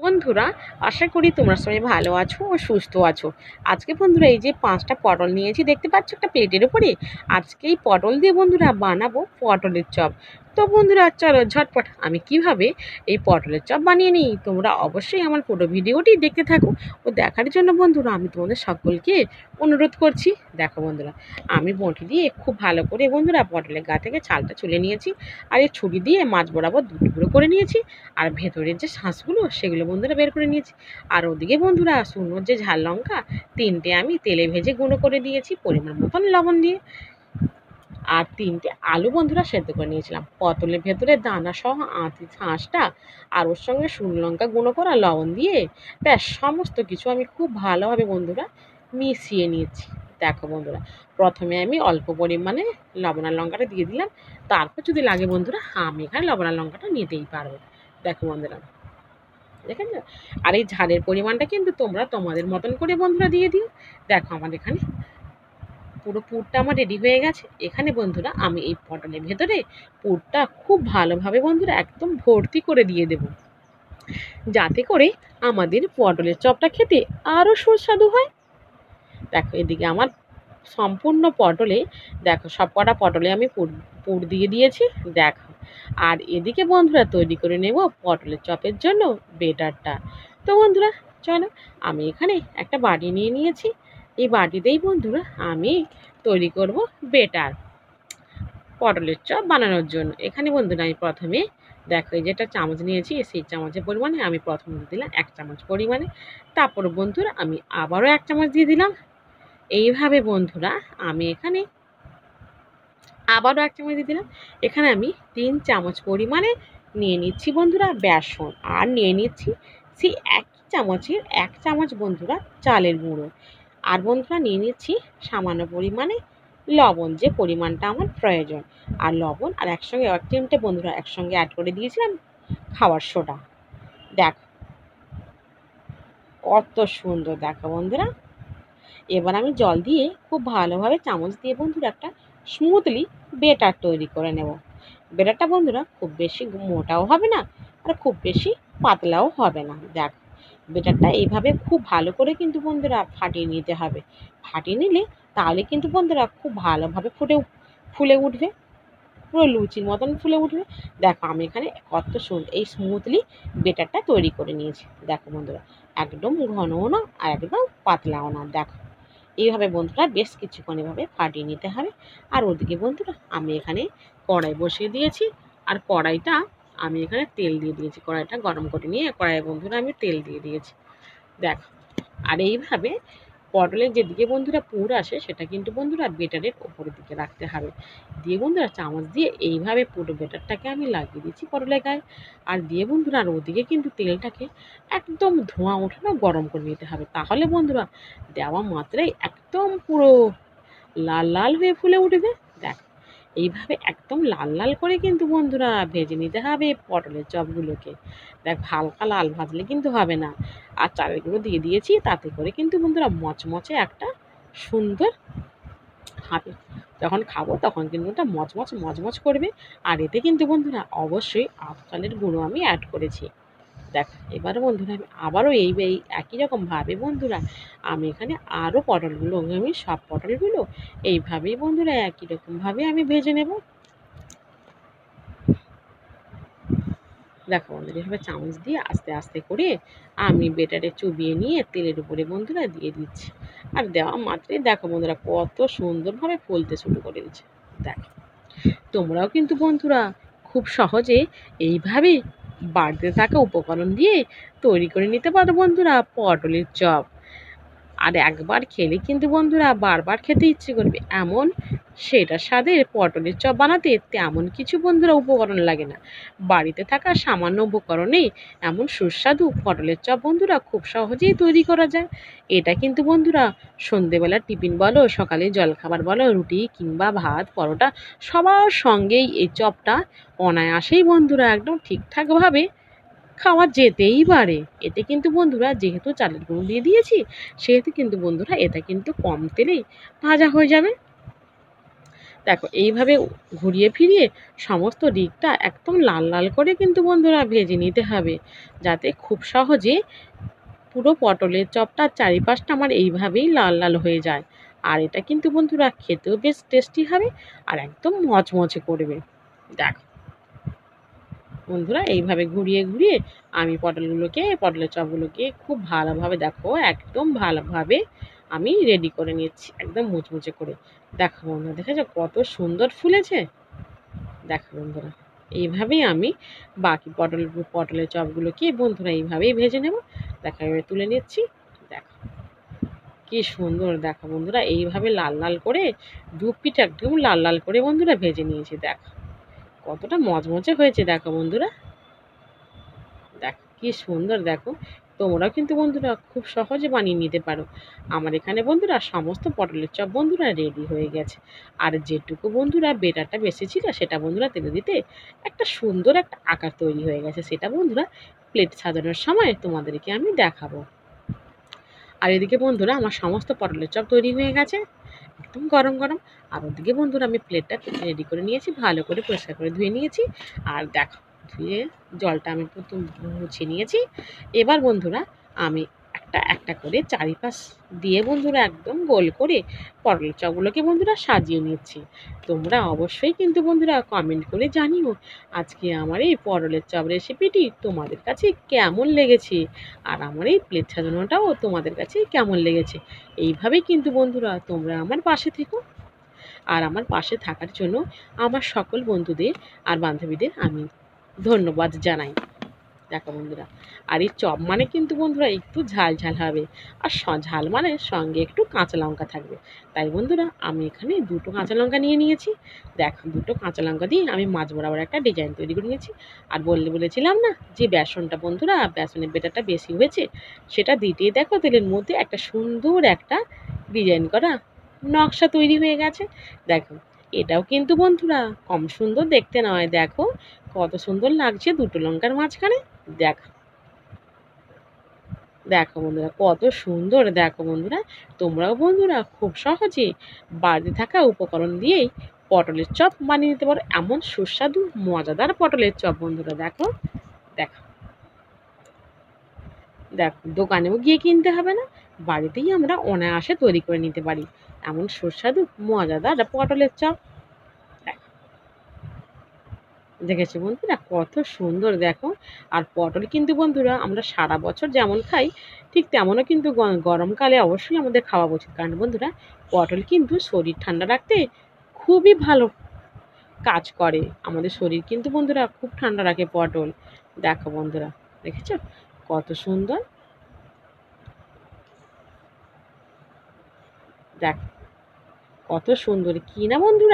বন্ধুরা, আশা করি তোমরা সবাই ভালো আছো ও সুস্থ আছো। আজকে বন্ধুরা এই যে 5টা পটল নিয়েছি, দেখতে পাচ্ছ একটা প্লেটের উপরে। আজকে এই পটল দিয়ে বন্ধুরা বানাবো পটলের চপ। তো বন্ধুরা চলো ঝটপট আমি কিভাবে এই পটলের চপ বানিয়ে নিই, তোমরা অবশ্যই আমার পুরো ভিডিওটি দেখতে থাকো। ও দেখার জন্য বন্ধুরা আমি তোমাদের সকলকে অনুরোধ করছি। দেখো বন্ধুরা, আমি বঁটি দিয়ে খুব ভালো করে বন্ধুরা পটলের গা থেকে ছালটা ছুলে নিয়েছি, আর এই ছুরি দিয়ে মাছ বরাবর দু টুকরো করে নিয়েছি। আর ভেতরের যে শাঁসগুলো সেগুলো বন্ধুরা বের করে নিয়েছি। আর ওদিকে বন্ধুরা শুকনোর যে ঝাল লঙ্কা 3টে আমি তেলে ভেজে গুঁড়ো করে দিয়েছি পরিমাণ মতন লবণ দিয়ে। আর 3টে আলু বন্ধুরা সেদ্ধ করে নিয়েছিলাম। পটলের ভেতরে দানা সহ শাঁসটা আর ওর সঙ্গে শুকনো লঙ্কা গুঁড়ো করা লবণ দিয়ে ব্যাস সমস্ত কিছু আমি খুব ভালোভাবে বন্ধুরা মিশিয়ে নিয়েছি। দেখো বন্ধুরা, প্রথমে আমি অল্প পরিমাণে লবণ আর লঙ্কাটা দিয়ে দিলাম, তারপর যদি লাগে বন্ধুরা আমি এখানে লবণ আর লঙ্কাটা নিতেই পারবো। দেখো বন্ধুরা, দেখেন না? আর এই ঝালের পরিমাণটা কিন্তু তোমরা তোমাদের মতন করে বন্ধুরা দিয়ে দিও। দেখো আমার এখানে পুরো পুরটা আমার রেডি হয়ে গেছে। এখানে বন্ধুরা আমি এই পটলের ভেতরে পুরটা খুব ভালোভাবে বন্ধুরা একদম ভর্তি করে দিয়ে দেব, যাতে করে আমাদের পটলের চপটা খেতে আরও সুস্বাদু হয়। দেখো এদিকে আমার সম্পূর্ণ পটলে, দেখো সব কটা পটলে আমি পুর দিয়ে দিয়েছি। দেখো, আর এদিকে বন্ধুরা তৈরি করে নেব পটলের চপের জন্য বেটারটা। তো বন্ধুরা চলো, আমি এখানে একটা বাটি নিয়ে নিয়েছি। এই বাটিতেই বন্ধুরা আমি তৈরি করব বেটার পটলের চপ বানানোর জন্য। এখানে বন্ধুরা আমি প্রথমে দেখো এই যেটা চামচ নিয়েছি, সেই চামচের পরিমাণে আমি প্রথমে দিলাম 1 চামচ পরিমাণে। তারপর বন্ধুরা আমি আবারও 1 চামচ দিয়ে দিলাম। এইভাবে বন্ধুরা আমি এখানে আবারও 1 চামচ দিয়ে দিলাম। এখানে আমি 3 চামচ পরিমাণে নিয়ে নিচ্ছি বন্ধুরা বেসন, আর নিয়ে নিচ্ছি সেই একই চামচের 1 চামচ বন্ধুরা চালের গুঁড়ো। আর বন্ধুরা নিয়ে নিচ্ছি সামান্য পরিমাণে লবণ, যে পরিমাণটা আমার প্রয়োজন। আর লবণ আর একসঙ্গে 1 চিমটে বন্ধুরা একসঙ্গে অ্যাড করে দিয়েছিলাম খাবার সোডা। দেখো কত সুন্দর, দেখো বন্ধুরা। এবার আমি জল দিয়ে খুব ভালোভাবে চামচ দিয়ে বন্ধুরা একটা স্মুথলি বেটার তৈরি করে নেব। বেটারটা বন্ধুরা খুব বেশি মোটাও হবে না, আর খুব বেশি পাতলাও হবে না। দেখ, বেটারটা এইভাবে খুব ভালো করে কিন্তু বন্ধুরা ফাটিয়ে নিতে হবে। ফাটিয়ে নিলে তাহলে কিন্তু বন্ধুরা খুব ভালোভাবে ফুলে উঠবে, পুরো লুচির মতন ফুলে উঠবে। দেখো আমি এখানে কত সুন্দর এই স্মুথলি বেটারটা তৈরি করে নিয়েছি। দেখো বন্ধুরা, একদম ঘনও না আর একদম পাতলাও না। দেখো এইভাবে বন্ধুরা বেশ কিছুক্ষণ এভাবে ফাটিয়ে নিতে হবে। আর ওদিকে বন্ধুরা আমি এখানে কড়াই বসিয়ে দিয়েছি, আর কড়াইটা আমি এখানে তেল দিয়ে দিয়েছি। কড়াইটা গরম করে নিয়ে কড়াইয়ে বন্ধুরা আমি তেল দিয়ে দিয়েছি। দেখো, আর এইভাবে পটলের যেদিকে বন্ধুরা পুর আসে সেটা কিন্তু বন্ধুরা বেটারের ওপরের দিকে রাখতে হবে। দিয়ে বন্ধুরা চামচ দিয়ে এইভাবে পুরো বেটারটাকে আমি লাগিয়ে দিচ্ছি পটলের গায়ে। আর দিয়ে বন্ধুরা আর ওদিকে কিন্তু তেলটাকে একদম ধোঁয়া ওঠানো গরম করে নিতে হবে। তাহলে বন্ধুরা দেওয়া মাত্রাই একদম পুরো লাল লাল হয়ে ফুলে উঠবে। দেখ, এইভাবে একদম লাল লাল করে কিন্তু বন্ধুরা ভেজে নিতে হবে পটলের চপগুলোকে। দেখ, হালকা লাল ভাজলে কিন্তু হবে না। আর চালের গুঁড়ো দিয়ে দিয়েছি, তাতে করে কিন্তু বন্ধুরা মচমচে একটা সুন্দর হবে। যখন খাবো তখন কিন্তু ওটা মচমচ করবে। আর এতে কিন্তু বন্ধুরা অবশ্যই চালের গুঁড়ো আমি অ্যাড করেছি। দেখ, এবার বন্ধুরা আমি আবারও এই একই রকমভাবে বন্ধুরা আমি এখানে আরও পটলগুলো আমি সব পটলগুলো এইভাবেই বন্ধুরা একই রকমভাবে আমি ভেজে নেব। দেখো বন্ধুরা, এভাবে চামচ দিয়ে আস্তে আস্তে করে আমি বেটারে চুবিয়ে নিয়ে তেলের উপরে বন্ধুরা দিয়ে দিচ্ছি। আর দেওয়া মাত্রই দেখো বন্ধুরা কত সুন্দরভাবে ফুলতে শুরু করে দিচ্ছে। দেখো, তোমরাও কিন্তু বন্ধুরা খুব সহজে এইভাবে বাড়িতে থাকা উপকরণ দিয়ে তৈরি করে নিতে পারো বন্ধুরা পটলের চপ। আর একবার খেলে কিন্তু বন্ধুরা বারবার খেতে ইচ্ছে করবে এমন সেটা স্বাদের পটলের চপ বানাতে তেমন কিছু বন্ধুরা উপকরণ লাগে না। বাড়িতে থাকা সামান্য উপকরণেই এমন সুস্বাদু পটলের চপ বন্ধুরা খুব সহজেই তৈরি করা যায়। এটা কিন্তু বন্ধুরা সন্ধেবেলার টিফিন বলো, সকালে জলখাবার বলো, রুটি কিংবা ভাত পরোটা সবার সঙ্গেই এই চপটা অনায়াসেই বন্ধুরা একদম ঠিকঠাকভাবে খাওয়া যেতেই পারে। এতে কিন্তু বন্ধুরা যেহেতু চালের গুঁড়ো দিয়ে দিয়েছি, সেহেতু কিন্তু বন্ধুরা এটা কিন্তু কম তেলেই ভাজা হয়ে যাবে। দেখো এইভাবে ঘুরিয়ে ফিরিয়ে সমস্ত দিকটা একদম লাল লাল করে কিন্তু বন্ধুরা ভেজে নিতে হবে, যাতে খুব সহজে পুরো পটলের চপটার চারিপাশটা আমার এইভাবেই লাল লাল হয়ে যায়। আর এটা কিন্তু বন্ধুরা খেতেও বেশ টেস্টি হবে আর একদম মচমচে করবে। দেখো বন্ধুরা এইভাবে ঘুরিয়ে ঘুরিয়ে আমি পটলের চপগুলোকে খুব ভালোভাবে দেখো একদম ভালোভাবে আমি রেডি করে নিচ্ছি একদম মুচমুচে করে। দেখো বন্ধুরা দেখেছো কত সুন্দর ফুলেছে। দেখো বন্ধুরা এইভাবেই আমি বাকি পটলের চপগুলোকে বন্ধুরা এইভাবেই ভেজে নেব। দেখো এভাবে তুলে নিচ্ছি। দেখো কি সুন্দর, দেখো বন্ধুরা এইভাবে লাল লাল করে দু পিঠ একদম লাল লাল করে বন্ধুরা ভেজে নিয়েছি। দেখো কতটা মচমচে হয়েছে দেখো বন্ধুরা। দেখো কি সুন্দর, দেখো তোমরাও কিন্তু বন্ধুরা খুব সহজে বানিয়ে নিতে পারো। আমার এখানে বন্ধুরা সমস্ত পটলের চপ বন্ধুরা রেডি হয়ে গেছে। আর যেটুকু বন্ধুরা বেটারটা বেশি ছিল সেটা বন্ধুরা তেলে দিতে একটা সুন্দর একটা আকার তৈরি হয়ে গেছে, সেটা বন্ধুরা প্লেট সাজানোর সময় তোমাদেরকে আমি দেখাবো। আর এদিকে বন্ধুরা আমার সমস্ত পটলের চপ তৈরি হয়ে গেছে একদম গরম গরম। আর ওদিকে বন্ধুরা আমি প্লেটটা রেডি করে নিয়েছি, ভালো করে পরিষ্কার করে ধুয়ে নিয়েছি। আর দেখো ধুয়ে জলটা আমি প্রথম মুছে নিয়েছি। এবার বন্ধুরা আমি একটা একটা করে চারিপাশ দিয়ে বন্ধুরা একদম গোল করে পটলের চপগুলোকে বন্ধুরা সাজিয়ে নিচ্ছি। তোমরা অবশ্যই কিন্তু বন্ধুরা কমেন্ট করে জানিও আজকে আমার এই পটলের চপ রেসিপিটি তোমাদের কাছে কেমন লেগেছে, আর আমার এই প্লেট সাজানোটাও তোমাদের কাছে কেমন লেগেছে। এইভাবেই কিন্তু বন্ধুরা তোমরা আমার পাশে থেকো। আর আমার পাশে থাকার জন্য আমার সকল বন্ধুদের আর বান্ধবীদের আমি ধন্যবাদ জানাই। দেখো বন্ধুরা আর এই চপ মানে কিন্তু বন্ধুরা একটু ঝাল ঝাল হবে, আর ঝাল মানে সঙ্গে একটু কাঁচা লঙ্কা থাকবে। তাই বন্ধুরা আমি এখানে দুটো কাঁচা লঙ্কা নিয়ে নিয়েছি। দেখো দুটো কাঁচা লঙ্কা দিয়ে আমি মাছ বরাবর একটা ডিজাইন তৈরি করে নিয়েছি। আর বলেছিলাম না যে বেসনটা বন্ধুরা বেসনের বেটারটা বেশি হয়েছে, সেটা দিতে দেখো তেলের মধ্যে একটা সুন্দর একটা ডিজাইন করা নকশা তৈরি হয়ে গেছে। দেখো এটাও কিন্তু বন্ধুরা কম সুন্দর দেখতে নয়, দেখো কত সুন্দর লাগছে দুটো লঙ্কার মাঝখানে। দেখো দেখো বন্ধুরা কত সুন্দর, দেখো বন্ধুরা তোমরাও বন্ধুরা খুব সহজে বাড়িতে থাকা উপকরণ দিয়েই পটলের চপ বানিয়ে নিতে পারো, এমন সুস্বাদু মজাদার পটলের চপ বন্ধুরা। দেখো দেখো দেখো দোকানেও গিয়ে কিনতে হবে না, বাড়িতেই আমরা অনায়াসে তৈরি করে নিতে পারি এমন সুস্বাদু মজাদার পটলের চপ। দেখেছো বন্ধুরা কত সুন্দর, দেখো আর পটল কিন্তু বন্ধুরা আমরা সারা বছর যেমন খাই ঠিক তেমনও কিন্তু গরমকালে অবশ্যই আমাদের খাওয়া উচিত, কারণ বন্ধুরা পটল কিন্তু শরীর ঠান্ডা রাখতে খুবই ভালো কাজ করে। আমাদের শরীর কিন্তু বন্ধুরা খুব ঠান্ডা রাখে পটল। দেখো বন্ধুরা দেখেছো কত সুন্দর। দেখ কত সুন্দর কি না বন্ধুরা।